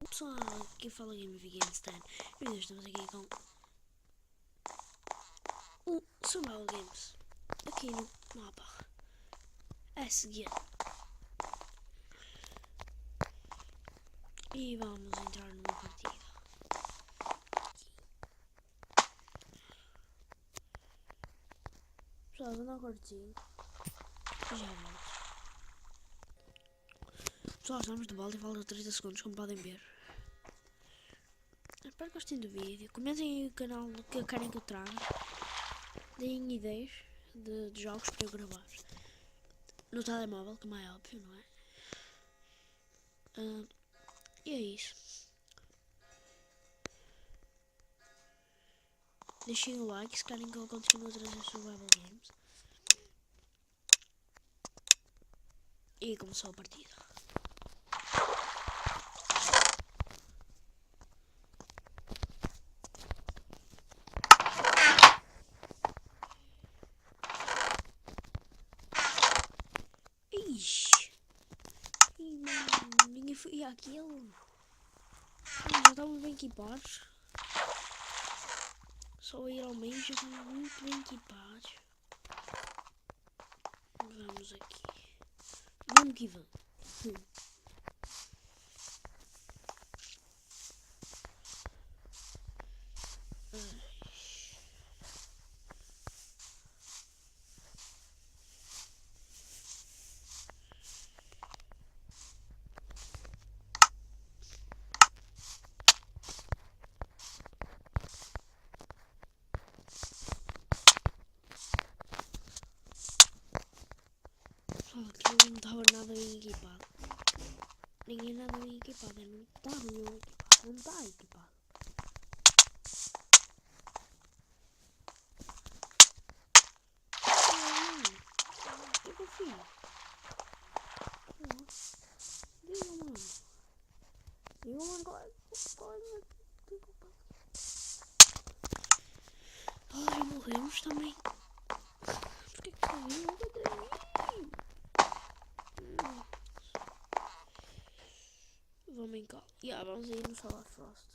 Pessoal, aqui fala Game of Game Stand e hoje estamos aqui com o Survival Games aqui no mapa a seguir e vamos entrar numa partida. Pessoal, vou dar um cortezinho e já volto. Pessoal, estamos de volta e falta 30 segundos, como podem ver. Espero que gostem do vídeo. Comentem aí o canal que querem que eu traga. Deem ideias de jogos para eu gravar. No telemóvel, como é óbvio, não é? E é isso. Deixem o like se querem que eu continue a trazer Survival Games. E começou a partida. Ixi! Ih, mano, ninguém foi àquilo. Já estamos bem equipados. Só ir ao meio já estamos muito bem equipados. Vamos aqui. Vamos que vamos. Pessoal, aquilo não estava nada bem equipado. Ninguém nada bem equipado. Não está bem equipado. Não está equipado. O que eu fiz? Diga, mano. Diga, mano, qual é que eu Ai, morremos também. Porquê que saiu contra mim? Vamos em calma. Vamos aí no Solar Frost.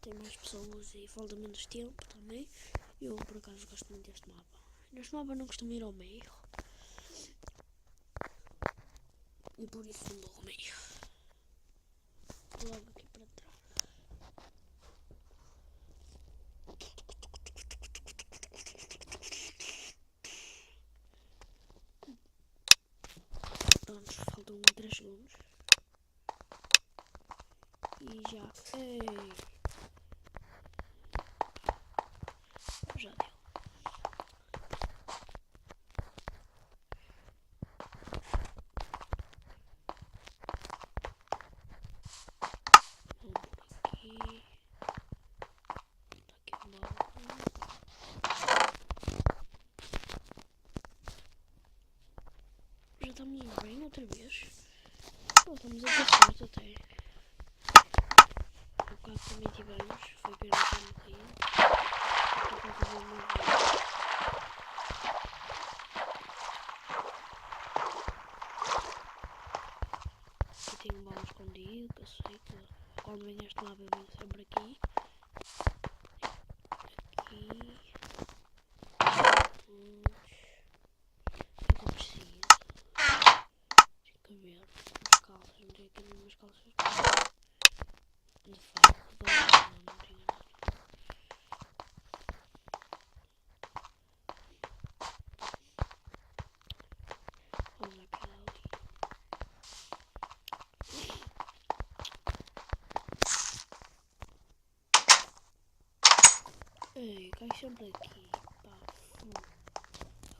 Tem mais pessoas e falta menos tempo também. Eu por acaso gosto muito deste mapa. Neste mapa não costumo ir ao meio. E por isso não vou ao meio. Logo aqui para trás. Pronto, faltam 3 segundos. E já. Ei! Já deu. Vamos por aqui. Está aqui um balão. Já estamos bem outra vez. Estamos a ter sorte até. Há bocado também tivemos. Foi pena ter morrido. Estou a fazer o meu vídeo. Aqui tem um baú escondido, que eu sei que quando vem este mapa eu venho sempre aqui. Aqui. O que eu preciso? Deixa eu ver. As calças, não tenho aqui nenhumas calças de ferro. Não tenho nada. Vamos àquela ali. Ei, cai sempre aqui. Pá,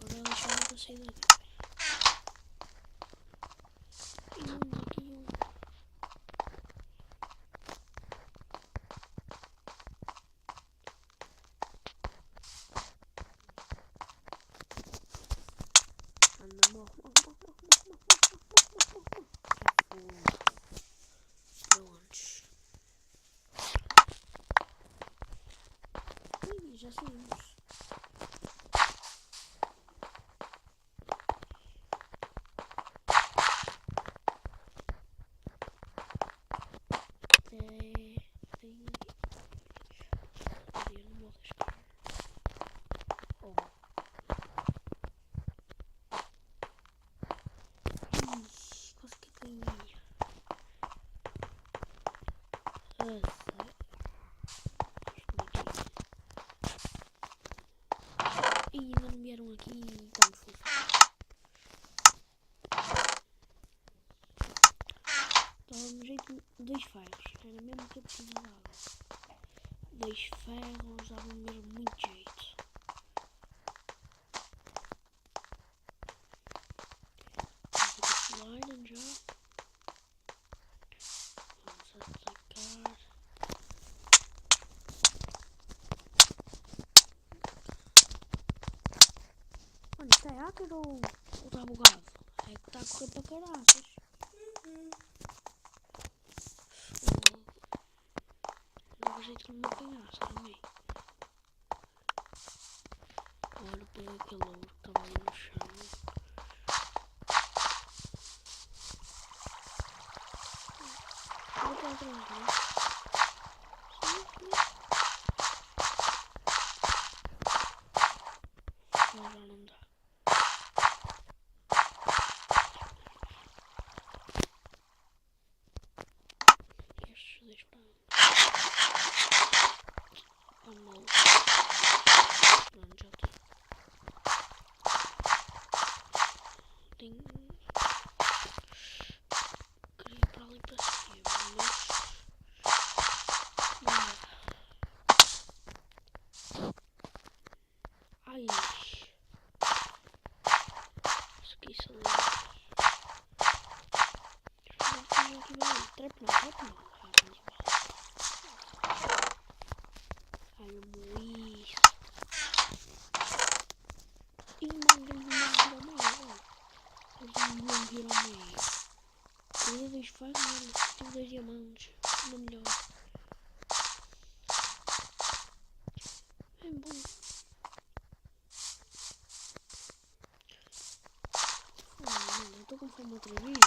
agora ela chama para sair daqui. E não aqui um. Anda, morre. Prontos. Ih, já saímos. E ainda não vieram aqui e estamos fofos. Dava-me jeito de 2 ferros. Era mesmo que eu precisava. 2 ferros dava-me mesmo muito jeito. Vamos aqui Iron já. Vamos atacar. Mano, isto é hacker ou está bugado? É que está a correr para caraças. Dava jeito que não me apanhasse também. Olha, peguei aquele ouro que estava ali no chão. Vou para atrás, não é? Sim. Mas já não dá. Estes 2 francos. Amor. Pronto, já está. Tenho... Queria ir para ali para cima, mas... Não dá. Ai. Isso aqui são... Trepe não. Ai, meu isso. Ih, mano, eles não vão vir ao meio. Eles não vão vir ao meio. Queria 2 ferros, mano. Tive 2 diamantes. Ainda melhor. É bom. Mano, eu estou com fome outra vez.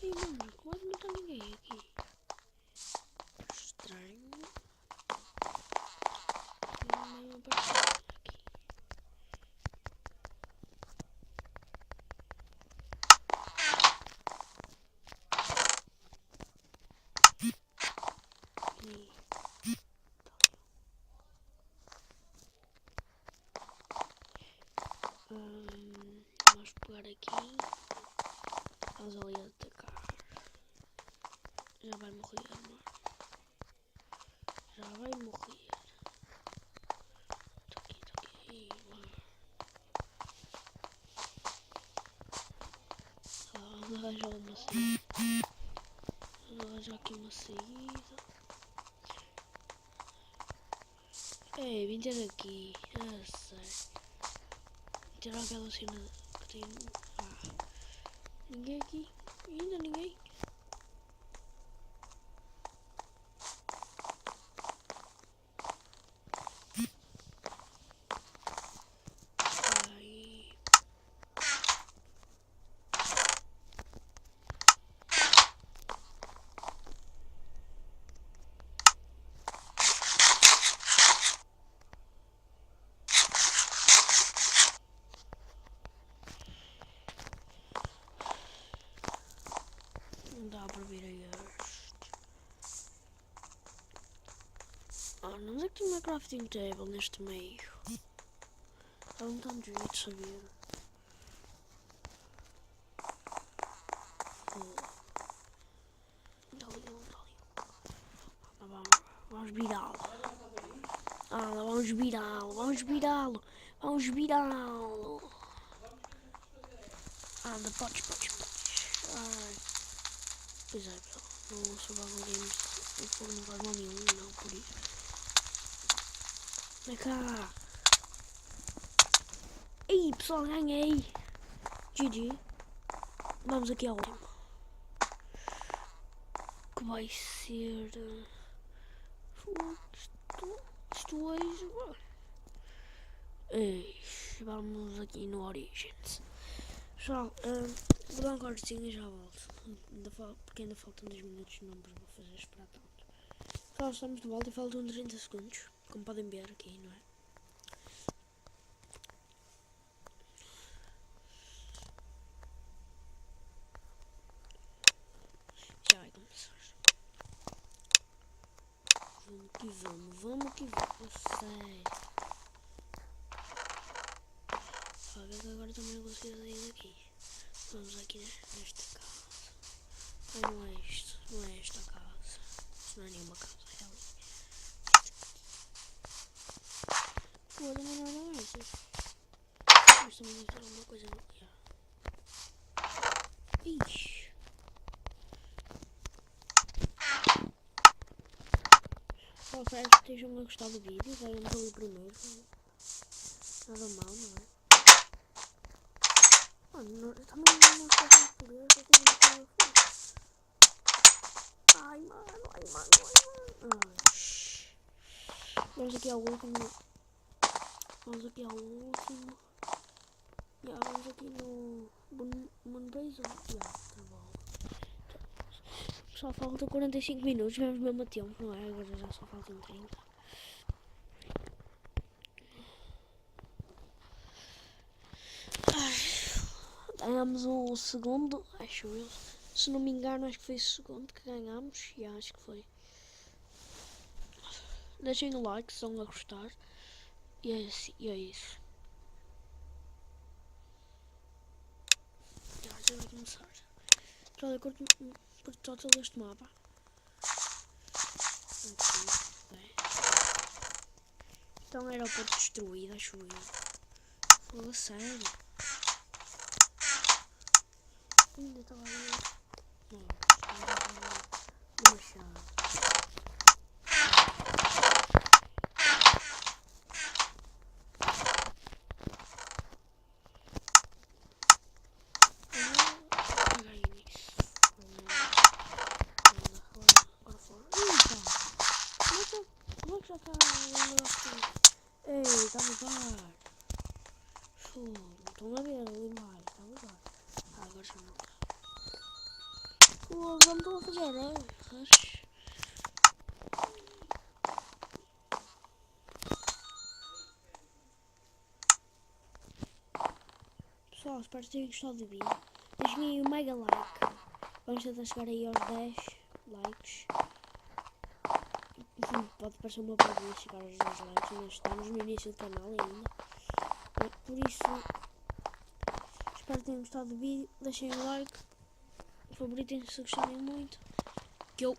Ei, mano, como é que não está ninguém aqui? Estranho. Não apareceu aqui. Vamos pegar aqui. Vamos ali atacar. Já vai morrer, mano. Já vai morrer. Tá aqui, mano. Vamos arranjar uma saída. Vamos arranjar aqui uma saída. Ei, vim ter aqui. Sério. Tirar aquela cena que tem. Ninguém aqui. Ainda ninguém. Ai. Não dá para vir aí este. Não é que tem uma crafting table neste meio. Dá um tanto de jeito de saber. Dá-lhe. Vamos virá-lo. Vamos virá-lo. Anda, podes. Ai. Pois é, pessoal. No Survival Games o fogo não faz mal nenhum, não, por isso. Vem cá. Ei, pessoal, ganhei. GG. Vamos aqui ao último. Que vai ser... Isto hoje... Vamos aqui no Origins. Pessoal, vou dar um cortezinho e já volto. Porque ainda faltam 10 minutos, não vos vou fazer esperar tanto. Pessoal, estamos de volta e faltam 30 segundos. Como podem ver aqui, não é? Já vai começar. Vamos que vamos, sério. Olha que agora também consigo sair daqui. Vamos aqui nesta casa. Ai, não é isto, não é esta casa. Isto não é nenhuma casa, é ali. Pô, também não é esta. Mas também deve ter alguma coisa no... Ixi. Só espero que estejam a gostar do vídeo. Vejam pelo primeiro. Nada mal, não é? Mano, também não estou a português. Eu tenho que falar assim. Ai, mano. Vamos aqui ao último. Vamos aqui no Moonbase. Tá bom. Só falta 45 minutos, vamos mesmo a tempo, não é? Agora já só faltam 30. Ganhamos o segundo, acho eu. Se não me engano, acho que foi o segundo que ganhamos. E acho que foi. Deixem o like se estão a gostar. E é isso. Já vai começar. Já curto por total deste mapa. Aqui, bem. Então era o aeroporto destruído, acho eu. Foi a sério. Ainda estava ali. Não, uma chave. Como é que já está a Ei, está a ligar. Estão a ver ali mais, está a ligar. Agora já não está. Vamos estão a fazer, né? Pessoal, espero que tenham gostado do vídeo. Deixem aí um mega like. Vamos tentar chegar aí aos 10 likes. Pode parecer uma porcaria chegar aos 10 likes, mas estamos no início do canal ainda. Por isso, espero que tenham gostado do vídeo. Deixem o like. Favoritem se gostarem muito. Que eu